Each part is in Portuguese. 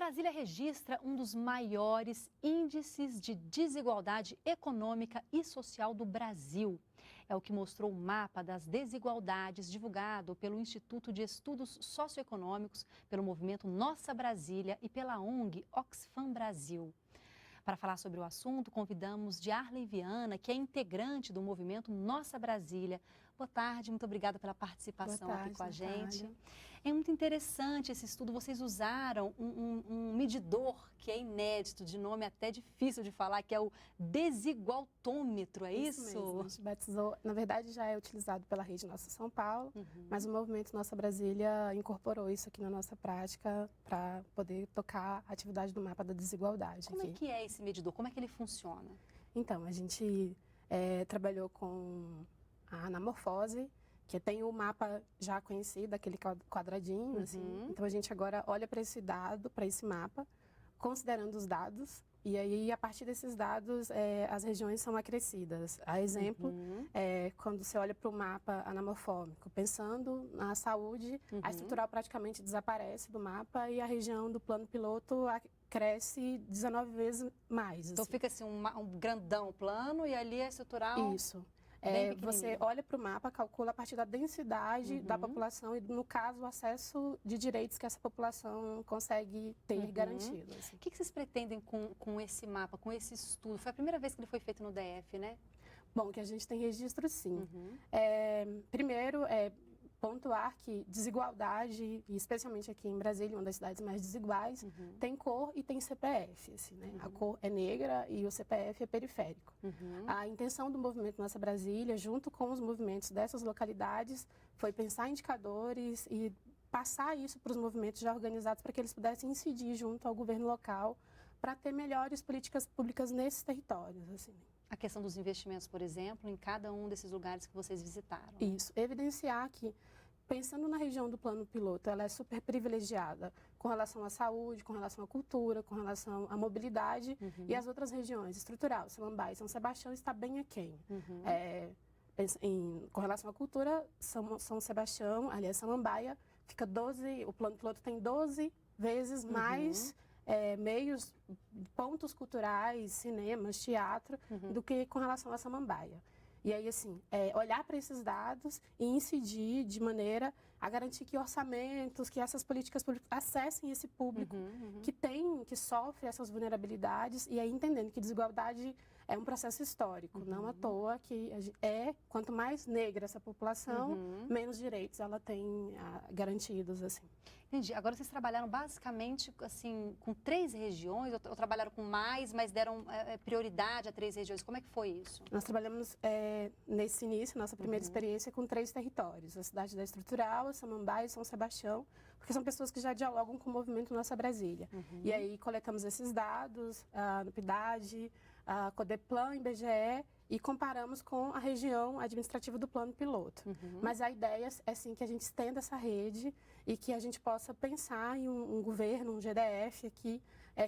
Brasília registra um dos maiores índices de desigualdade econômica e social do Brasil. É o que mostrou o mapa das desigualdades divulgado pelo Instituto de Estudos Socioeconômicos, pelo movimento Nossa Brasília e pela ONG Oxfam Brasil. Para falar sobre o assunto, convidamos Diarley Viana, que é integrante do movimento Nossa Brasília. Boa tarde, muito obrigada pela participação aqui com a gente. É muito interessante esse estudo. Vocês usaram um medidor que é inédito, de nome até difícil de falar, que é o desigualtômetro, é isso? Mesmo. A gente batizou, na verdade já é utilizado pela Rede Nossa São Paulo, mas o movimento Nossa Brasília incorporou isso aqui na nossa prática para poder tocar a atividade do mapa da desigualdade. Como é que é esse medidor? Como é que ele funciona? Então, a gente trabalhou com a anamorfose, que tem o mapa já conhecido, aquele quadradinho, assim. Então, a gente agora olha para esse dado, para esse mapa, considerando os dados, e aí, a partir desses dados, as regiões são acrescidas. A exemplo, quando você olha para o mapa anamorfômico, pensando na saúde, a estrutural praticamente desaparece do mapa e a região do plano piloto cresce 19 vezes mais. Então, fica assim um grandão plano e ali é estrutural? Isso. Você olha para o mapa, calcula a partir da densidade da população e, no caso, o acesso de direitos que essa população consegue ter garantido. Assim. O que vocês pretendem com esse mapa, com esse estudo? Foi a primeira vez que ele foi feito no DF, né? Bom, que a gente tem registro, sim. Primeiro, pontuar que desigualdade, e especialmente aqui em Brasília, uma das cidades mais desiguais, tem cor e tem CPF. Assim, né? A cor é negra e o CPF é periférico. A intenção do movimento Nossa Brasília, junto com os movimentos dessas localidades, foi pensar indicadores e passar isso para os movimentos já organizados para que eles pudessem incidir junto ao governo local para ter melhores políticas públicas nesses territórios. Assim. A questão dos investimentos, por exemplo, em cada um desses lugares que vocês visitaram. Isso, evidenciar que, pensando na região do plano piloto, ela é super privilegiada com relação à saúde, com relação à cultura, com relação à mobilidade, e as outras regiões, estrutural, Samambaia e São Sebastião, está bem aquém. Com relação à cultura, São Sebastião, aliás, Samambaia, fica 12, o plano piloto tem 12 vezes mais meios, pontos culturais, cinemas, teatro, do que com relação a Samambaia. E aí, assim, olhar para esses dados e incidir de maneira a garantir que orçamentos, que essas políticas públicas acessem esse público que sofre essas vulnerabilidades, e aí entendendo que desigualdade é um processo histórico, não à toa que quanto mais negra essa população, menos direitos ela tem garantidos, assim. Entendi. Agora vocês trabalharam basicamente assim com 3 regiões, ou trabalharam com mais, mas deram prioridade a 3 regiões? Como é que foi isso? Nós trabalhamos nesse início, nossa primeira experiência, com 3 territórios, a cidade da Estrutural, a Samambaia e São Sebastião, porque são pessoas que já dialogam com o movimento Nossa Brasília. E aí coletamos esses dados, a NUPIDAD, a CODEPLAN, IBGE, e comparamos com a região administrativa do plano piloto. Mas a ideia é sim que a gente estenda essa rede e que a gente possa pensar em um governo, um GDF aqui,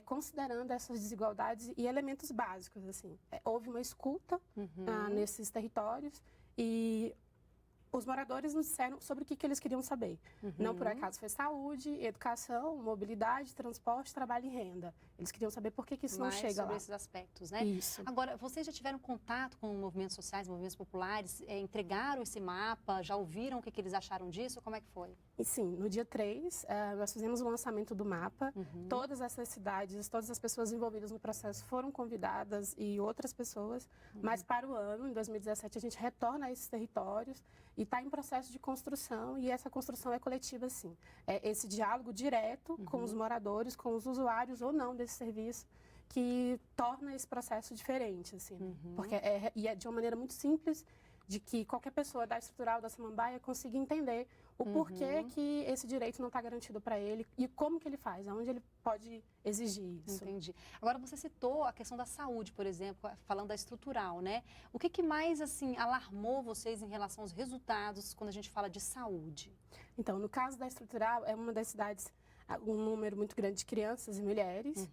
considerando essas desigualdades e elementos básicos. Assim. Houve uma escuta nesses territórios e os moradores nos disseram sobre o que eles queriam saber. Não por acaso foi saúde, educação, mobilidade, transporte, trabalho e renda. Eles queriam saber por que isso não chega sobre lá. esses aspectos, né? Isso. Agora, vocês já tiveram contato com movimentos sociais, movimentos populares, entregaram esse mapa, já ouviram o que eles acharam disso? Como é que foi? E sim, no dia 3, nós fizemos o lançamento do mapa. Todas essas cidades, todas as pessoas envolvidas no processo foram convidadas e outras pessoas. Mas para o ano, em 2017, a gente retorna a esses territórios e está em processo de construção, e essa construção é coletiva, sim. É esse diálogo direto com os moradores, com os usuários ou não desse serviço, que torna esse processo diferente, assim. Porque é de uma maneira muito simples, de que qualquer pessoa da Estrutural, da Samambaia, consiga entender o porquê que esse direito não está garantido para ele e como que ele faz, aonde ele pode exigir isso. Entendi. Agora, você citou a questão da saúde, por exemplo, falando da Estrutural, né? O que mais, assim, alarmou vocês em relação aos resultados quando a gente fala de saúde? Então, no caso da Estrutural, é uma das cidades, um número muito grande de crianças e mulheres.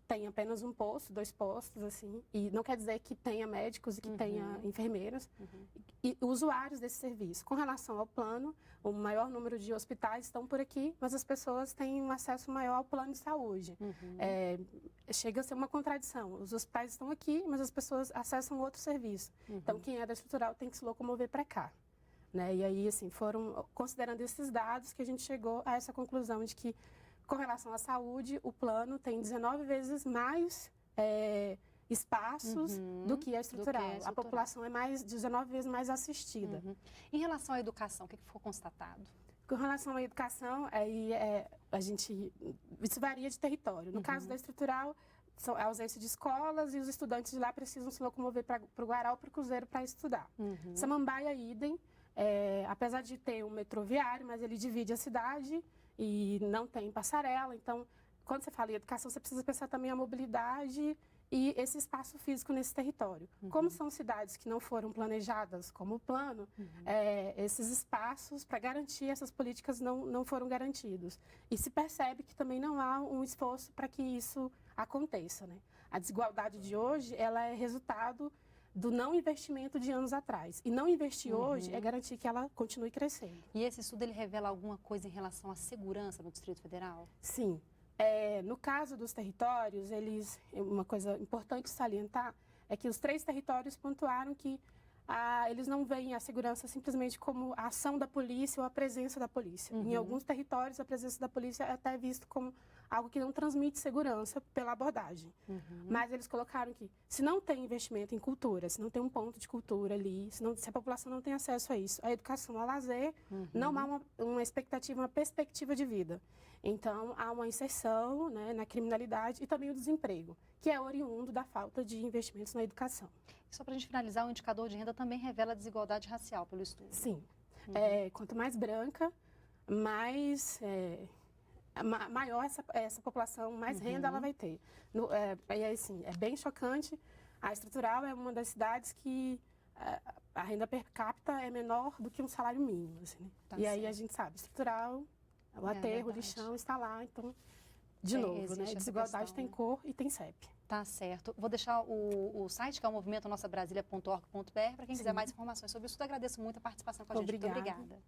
tem apenas um posto, 2 postos, assim, e não quer dizer que tenha médicos e que tenha enfermeiras e usuários desse serviço. Com relação ao plano, o maior número de hospitais estão por aqui, mas as pessoas têm um acesso maior ao plano de saúde. Chega a ser uma contradição. Os hospitais estão aqui, mas as pessoas acessam outro serviço. Então, quem é da estrutural tem que se locomover para cá. Né? E aí, assim, foram considerando esses dados que a gente chegou a essa conclusão de que, com relação à saúde, o plano tem 19 vezes mais espaços do que a estrutural. A população é 19 vezes mais assistida. Em relação à educação, o que foi constatado? Com relação à educação, isso varia de território. No caso da estrutural, a ausência de escolas e os estudantes de lá precisam se locomover para o Guará ou para o Cruzeiro para estudar. Samambaia, idem. Apesar de ter um metroviário, mas ele divide a cidade e não tem passarela. Então, quando você fala em educação, você precisa pensar também a mobilidade e esse espaço físico nesse território. Como são cidades que não foram planejadas como plano, esses espaços para garantir essas políticas não foram garantidos. E se percebe que também não há um esforço para que isso aconteça, né? A desigualdade de hoje, ela é resultado do não investimento de anos atrás. E não investir hoje é garantir que ela continue crescendo. E esse estudo, ele revela alguma coisa em relação à segurança no Distrito Federal? Sim. No caso dos territórios, uma coisa importante salientar é que os 3 territórios pontuaram que eles não veem a segurança simplesmente como a ação da polícia ou a presença da polícia. Em alguns territórios, a presença da polícia é até visto como algo que não transmite segurança pela abordagem. Mas eles colocaram que, se não tem investimento em cultura, se não tem um ponto de cultura ali, se a população não tem acesso a isso, a educação, ao lazer, não há uma expectativa, uma perspectiva de vida. Então, há uma inserção, né, na criminalidade e também o desemprego, que é oriundo da falta de investimentos na educação. Só para a gente finalizar, o indicador de renda também revela a desigualdade racial pelo estudo. Sim. Quanto mais branca, maior essa população, mais renda ela vai ter. Assim, é bem chocante. A estrutural é uma das cidades que a renda per capita é menor do que um salário mínimo. Assim, né? Aí a gente sabe, estrutural, o aterro, o lixão está lá. Então, de novo, né? Desigualdade tem cor e tem CEP. Tá certo. Vou deixar o site, que é o movimento nossabrasilia.org.br, para quem quiser mais informações sobre isso. Agradeço muito a participação com a gente. Muito obrigada.